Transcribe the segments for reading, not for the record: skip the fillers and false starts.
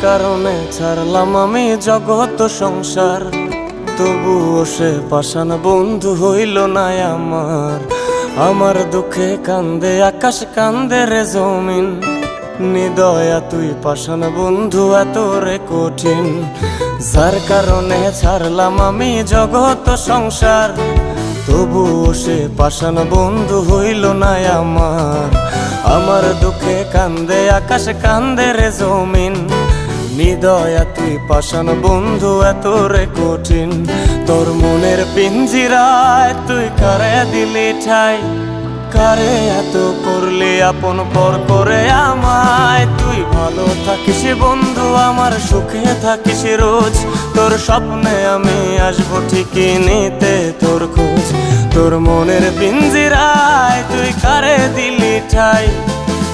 কারণে ছাড়লাম আমি জগৎ সংসার, তবুও সে পাষাণ বন্ধু হইল না আমার। আমার দুঃখে কান্দে আকাশ, কান্দে রে জমিন, নিদয়া তুই পাষাণ বন্ধু এত রে কঠিন। যার কারণে ছাড়লাম আমি জগৎ সংসার, তবুও সে পাষাণ বন্ধু হইল না আমার। আমার দুঃখে কান্দে আকাশ, কান্দে রে জমিন, নিদয়া তুই পাষাণ বন্ধু এত রে কঠিন। তোর মনের পিঞ্জিরায় তুই কারে দিলি ঠাই, কারে এত করলি আপন পর করে আমায়। তুই ভালো থাকিস বন্ধু আমার, সুখে থাকিস রোজ, তোর স্বপ্নে আমি আসবো ঠিকই নিতে তোর খোঁজ। তোর মনের পিঞ্জিরায় তুই কারে দিলি ঠাই,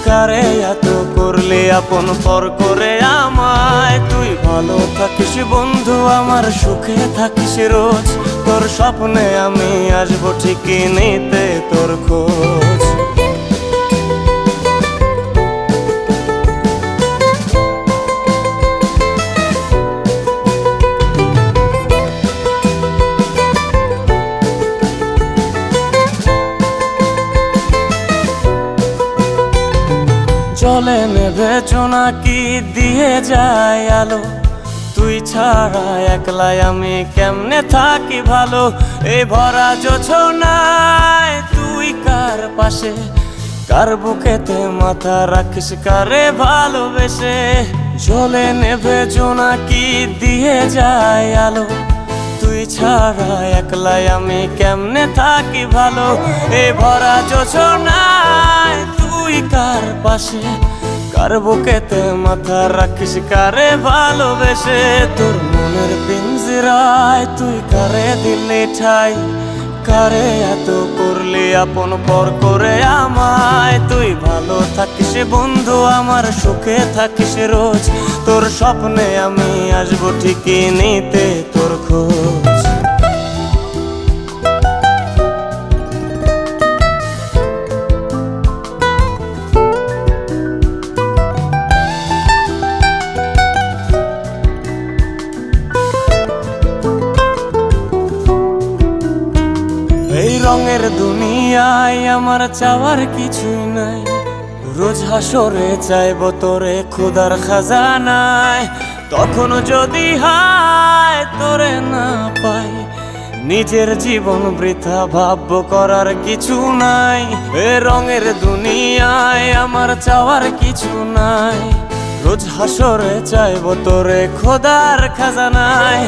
কারে এত করলি আপন পর করে আমায়। তুই ভালো থাকিস বন্ধু আমার, সুখে থাকিস রোজ, তোর স্বপ্নে আমি আসবো ঠিকই নিতে তোর খোঁজ। জলে নেভে জোনাকি দিয়ে যায় আলো, তুই ছাড়া একলাই আমি কেমনে থাকি ভালো। এই ভরা জোছনায় তুই কার পাশে, কার বুকেতে মাথা রাখিস কারে ভালোবেসে। জলে নেভে জোনাকি দিয়ে যায় আলো, তুই ছাড়া একলাই আমি কেমনে থাকি ভালো। এই ভরা জোছনায় তুই কার পাশে, কার বুকেতে মাথা রাখিস কারে ভালোবেসে। তোর মনের পিঞ্জিরায় তুই কারে দিলি ঠাই, কারে এত করলি আপন পর করে আমায়। তুই ভালো থাকিস বন্ধু আমার, সুখে থাকিস রোজ, তোর স্বপ্নে আমি আসবো ঠিকই নিতে তোর খোঁজ। এই রঙের দুনিয়ায় আমার চাওয়ার কিছুই নাই, রোজ হাসরে চাইব তোরে খোদার খাজানায়। তখন যদি হায় তোরে না পাই, নিজের জীবন বৃথা ভাবব করার কিছু নাই। এ রঙের দুনিয়ায় আমার চাওয়ার কিছু নাই, রোজ হাসরে চাইব তোরে খোদার খাজানায়।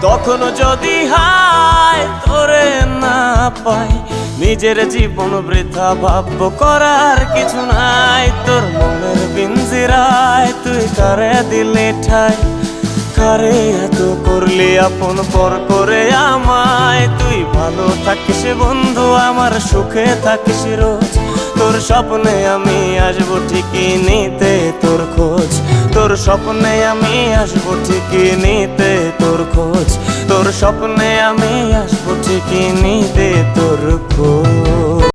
তখন যদি হায় তোরে না পাই, নিজের জীবন বৃথা ভাবব করার কিছু নাই। তোর মনের পিঞ্জিরায় তুই কারে দিলি ঠাই, কারে এত করলি আপন পর করে আমায়। তুই ভালো থাকিস বন্ধু আমার, সুখে থাকিস রোজ, তোর স্বপ্নে আমি আসবো ঠিকই নিতে তোর খোঁজ। তোর স্বপ্নে আমি আসবো ঠিকই নিতে তোর খোঁজ, তোর স্বপ্নে আমি আসবো ঠিকই নিতে তোর খোঁজ।